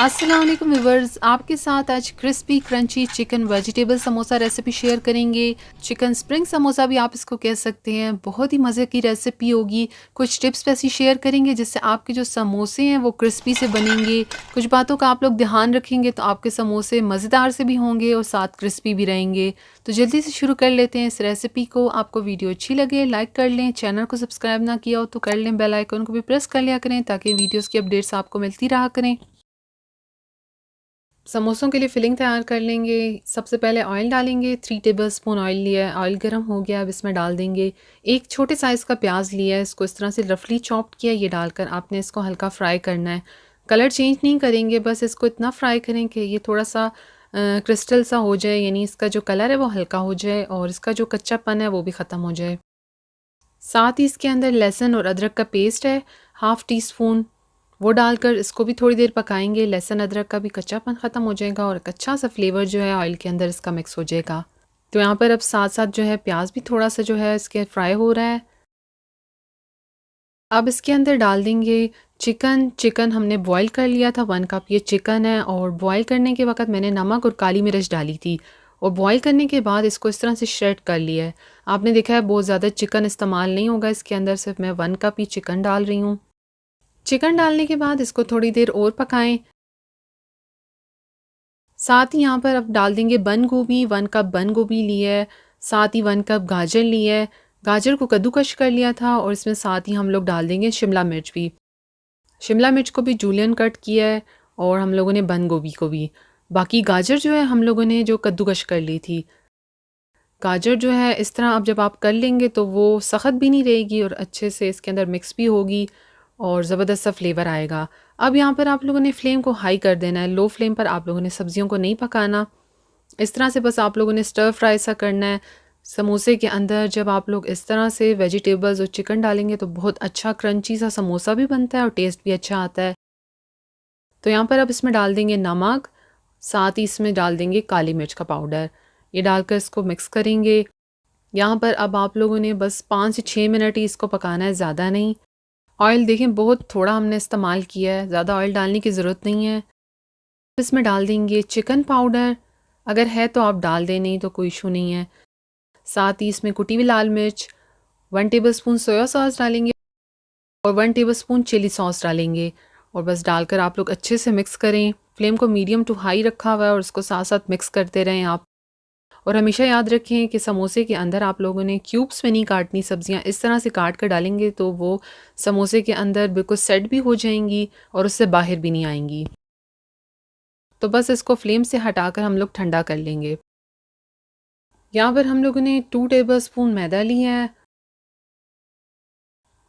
अस्सलाम वालेकुम व्यूवर्स, आपके साथ आज crispy crunchy chicken vegetable samosa recipe share करेंगे। चिकन स्प्रिंग समोसा भी आप इसको कह सकते हैं। बहुत ही मज़े की रेसिपी होगी। कुछ टिप्स वैसी शेयर करेंगे जिससे आपके जो समोसे हैं वो क्रिस्पी से बनेंगे। कुछ बातों का आप लोग ध्यान रखेंगे तो आपके समोसे मज़ेदार से भी होंगे और साथ क्रिस्पी भी रहेंगे। तो जल्दी से शुरू कर लेते हैं इस रेसिपी को। आपको वीडियो अच्छी लगे लाइक कर लें, चैनल को सब्सक्राइब ना किया हो तो कर लें, बेल आइकन को भी प्रेस कर लिया करें ताकि वीडियोज़ की अपडेट्स आपको मिलती रहा करें। समोसों के लिए फिलिंग तैयार कर लेंगे। सबसे पहले ऑयल डालेंगे। 3 टेबलस्पून ऑयल लिया है। ऑयल गर्म हो गया, अब इसमें डाल देंगे एक छोटे साइज़ का प्याज लिया है, इसको इस तरह से रफली चॉप्ड किया। ये डालकर आपने इसको हल्का फ्राई करना है। कलर चेंज नहीं करेंगे, बस इसको इतना फ्राई करें कि ये थोड़ा सा क्रिस्टल सा हो जाए, यानी इसका जो कलर है वो हल्का हो जाए और इसका जो कच्चापन है वो भी ख़त्म हो जाए। साथ ही इसके अंदर लहसुन और अदरक का पेस्ट है, हाफ़ टी स्पून, वो डालकर इसको भी थोड़ी देर पकाएंगे। लहसुन अदरक का भी कच्चापन ख़त्म हो जाएगा और एक अच्छा सा फ्लेवर जो है ऑयल के अंदर इसका मिक्स हो जाएगा। तो यहाँ पर अब साथ साथ जो है प्याज भी थोड़ा सा जो है इसके फ्राई हो रहा है। अब इसके अंदर डाल देंगे चिकन। चिकन हमने बॉईल कर लिया था, 1 कप ये चिकन है और बॉईल करने के वक्त मैंने नमक और काली मिर्च डाली थी और बॉईल करने के बाद इसको इस तरह से श्रेड कर लिया है। आपने देखा है बहुत ज़्यादा चिकन इस्तेमाल नहीं होगा इसके अंदर, सिर्फ मैं 1 कप ही चिकन डाल रही हूँ। चिकन डालने के बाद इसको थोड़ी देर और पकाएं। साथ ही यहाँ पर अब डाल देंगे बंद गोभी। 1 कप बंद गोभी ली है, साथ ही 1 कप गाजर ली है। गाजर को कद्दूकश कर लिया था और इसमें साथ ही हम लोग डाल देंगे शिमला मिर्च भी। शिमला मिर्च को भी जूलियन कट किया है और हम लोगों ने बंद गोभी को भी। बाकी गाजर जो है हम लोगों ने जो कद्दूकश कर ली थी। गाजर जो है इस तरह अब जब आप कर लेंगे तो वो सख्त भी नहीं रहेगी और अच्छे से इसके अंदर मिक्स भी होगी और ज़बरदस्त सा फ्लेवर आएगा। अब यहाँ पर आप लोगों ने फ्लेम को हाई कर देना है, लो फ्लेम पर आप लोगों ने सब्जियों को नहीं पकाना। इस तरह से बस आप लोगों ने स्टर फ्राई सा करना है। समोसे के अंदर जब आप लोग इस तरह से वेजिटेबल्स और चिकन डालेंगे तो बहुत अच्छा क्रंची सा समोसा भी बनता है और टेस्ट भी अच्छा आता है। तो यहाँ पर अब इसमें डाल देंगे नमक, साथ ही इसमें डाल देंगे काली मिर्च का पाउडर। ये डालकर इसको मिक्स करेंगे। यहाँ पर अब आप लोगों ने बस 5 से 6 मिनट ही इसको पकाना है, ज़्यादा नहीं। ऑयल देखें बहुत थोड़ा हमने इस्तेमाल किया है, ज़्यादा ऑयल डालने की ज़रूरत नहीं है। इसमें डाल देंगे चिकन पाउडर, अगर है तो आप डाल दें, नहीं तो कोई इशू नहीं है। साथ ही इसमें कुटी हुई लाल मिर्च, 1 टेबलस्पून सोया सॉस डालेंगे और 1 टेबलस्पून चिली सॉस डालेंगे और बस डालकर आप लोग अच्छे से मिक्स करें। फ्लेम को मीडियम टू हाई रखा हुआ है और उसको साथ साथ मिक्स करते रहें आप। और हमेशा याद रखें कि समोसे के अंदर आप लोगों ने क्यूब्स में नहीं काटनी, सब्जियां इस तरह से काट कर डालेंगे तो वो समोसे के अंदर बिल्कुल सेट भी हो जाएंगी और उससे बाहर भी नहीं आएंगी। तो बस इसको फ्लेम से हटाकर हम लोग ठंडा कर लेंगे। यहाँ पर हम लोगों ने 2 टेबलस्पून मैदा लिया है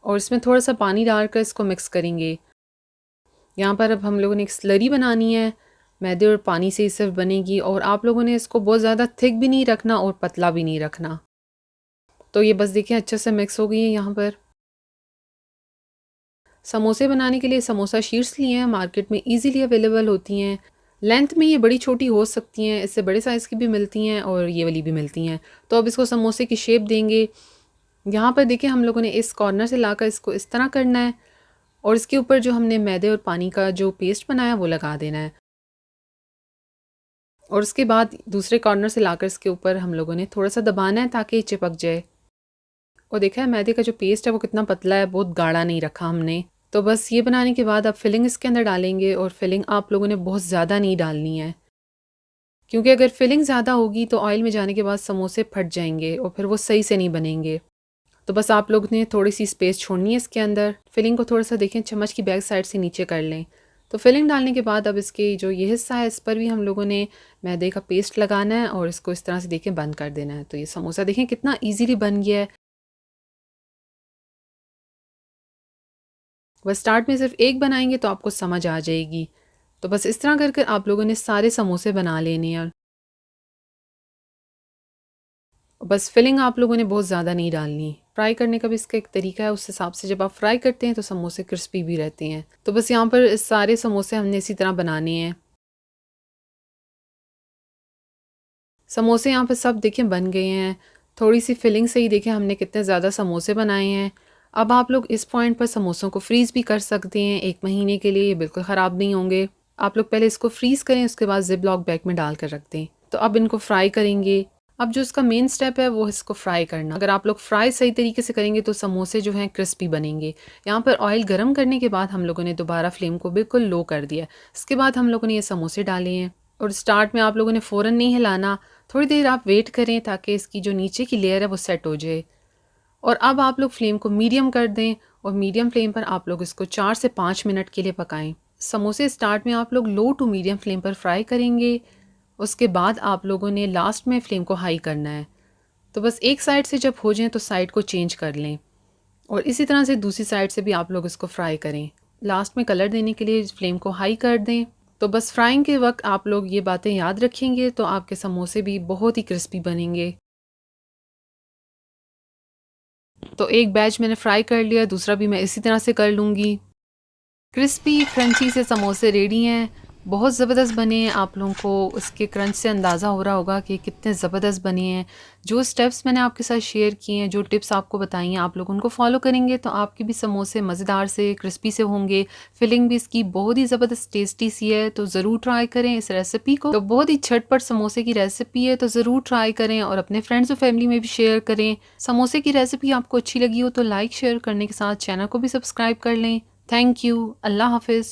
और इसमें थोड़ा सा पानी डालकर इसको मिक्स करेंगे। यहाँ पर अब हम लोगों ने एक स्लरी बनानी है, मैदे और पानी से ही सिर्फ बनेगी और आप लोगों ने इसको बहुत ज़्यादा थिक भी नहीं रखना और पतला भी नहीं रखना। तो ये बस देखिए अच्छे से मिक्स हो गई है। यहाँ पर समोसे बनाने के लिए समोसा शीट्स लिए हैं, मार्केट में इजीली अवेलेबल होती हैं। लेंथ में ये बड़ी छोटी हो सकती हैं, इससे बड़े साइज़ की भी मिलती हैं और ये वाली भी मिलती हैं। तो अब इसको समोसे की शेप देंगे। यहाँ पर देखिए हम लोगों ने इस कॉर्नर से लाकर इसको इस तरह करना है और इसके ऊपर जो हमने मैदे और पानी का जो पेस्ट बनाया वो लगा देना है और उसके बाद दूसरे कॉर्नर से लाकर इसके ऊपर हम लोगों ने थोड़ा सा दबाना है ताकि ये चिपक जाए। और देखा है मैदे का जो पेस्ट है वो कितना पतला है, बहुत गाढ़ा नहीं रखा हमने। तो बस ये बनाने के बाद अब फिलिंग इसके अंदर डालेंगे और फिलिंग आप लोगों ने बहुत ज़्यादा नहीं डालनी है, क्योंकि अगर फिलिंग ज़्यादा होगी तो ऑयल में जाने के बाद समोसे फट जाएंगे और फिर वो सही से नहीं बनेंगे। तो बस आप लोग ने थोड़ी सी स्पेस छोड़नी है इसके अंदर। फिलिंग को थोड़ा सा देखें, चम्मच की बैक साइड से नीचे कर लें। तो फिलिंग डालने के बाद अब इसके जो ये हिस्सा है इस पर भी हम लोगों ने मैदे का पेस्ट लगाना है और इसको इस तरह से देखें बंद कर देना है। तो ये समोसा देखें कितना ईजीली बन गया है। बस स्टार्ट में सिर्फ एक बनाएंगे तो आपको समझ आ जाएगी। तो बस इस तरह कर कर आप लोगों ने सारे समोसे बना लेने हैं। बस फिलिंग आप लोगों ने बहुत ज़्यादा नहीं डालनी। फ्राई करने का भी इसका एक तरीका है, उस हिसाब से जब आप फ्राई करते हैं तो समोसे क्रिस्पी भी रहते हैं। तो बस यहाँ पर इस सारे समोसे हमने इसी तरह बनाने हैं। समोसे यहाँ पर सब देखें बन गए हैं। थोड़ी सी फिलिंग से ही देखें हमने कितने ज़्यादा समोसे बनाए हैं। अब आप लोग इस पॉइंट पर समोसों को फ्रीज़ भी कर सकते हैं 1 महीने के लिए, ये बिल्कुल ख़राब नहीं होंगे। आप लोग पहले इसको फ्रीज़ करें, उसके बाद ज़िप लॉक बैग में डाल कर रख दें। तो अब इनको फ्राई करेंगे। अब जो इसका मेन स्टेप है वो इसको फ्राई करना। अगर आप लोग फ्राई सही तरीके से करेंगे तो समोसे जो हैं क्रिस्पी बनेंगे। यहाँ पर ऑयल गरम करने के बाद हम लोगों ने दोबारा फ्लेम को बिल्कुल लो कर दिया। इसके बाद हम लोगों ने ये समोसे डाले हैं और स्टार्ट में आप लोगों ने फ़ौरन नहीं हिलाना, थोड़ी देर आप वेट करें ताकि इसकी जो नीचे की लेयर है वो सेट हो जाए। और अब आप लोग फ्लेम को मीडियम कर दें और मीडियम फ्लेम पर आप लोग इसको 4 से 5 मिनट के लिए पकाएं। समोसे स्टार्ट में आप लोग लो टू मीडियम फ्लेम पर फ्राई करेंगे, उसके बाद आप लोगों ने लास्ट में फ्लेम को हाई करना है। तो बस एक साइड से जब हो जाए तो साइड को चेंज कर लें और इसी तरह से दूसरी साइड से भी आप लोग इसको फ्राई करें। लास्ट में कलर देने के लिए फ्लेम को हाई कर दें। तो बस फ्राइंग के वक्त आप लोग ये बातें याद रखेंगे तो आपके समोसे भी बहुत ही क्रिस्पी बनेंगे। तो एक बैच मैंने फ्राई कर लिया, दूसरा भी मैं इसी तरह से कर लूँगी। क्रिस्पी क्रंची से समोसे रेडी हैं। बहुत ज़बरदस्त बने हैं। आप लोगों को उसके क्रंच से अंदाज़ा हो रहा होगा कि कितने ज़बरदस्त बने हैं। जो स्टेप्स मैंने आपके साथ शेयर किए हैं, जो टिप्स आपको बताई हैं, आप लोग उनको फॉलो करेंगे तो आपके भी समोसे मज़ेदार से क्रिस्पी से होंगे। फिलिंग भी इसकी बहुत ही ज़बरदस्त टेस्टी सी है, तो ज़रूर ट्राई करें इस रेसिपी को। तो बहुत ही झटपट समोसे की रेसिपी है, तो ज़रूर ट्राई करें और अपने फ्रेंड्स और फैमिली में भी शेयर करें। समोसे की रेसिपी आपको अच्छी लगी हो तो लाइक शेयर करने के साथ चैनल को भी सब्सक्राइब कर लें। Thank you. अल्लाह हाफ़िज़।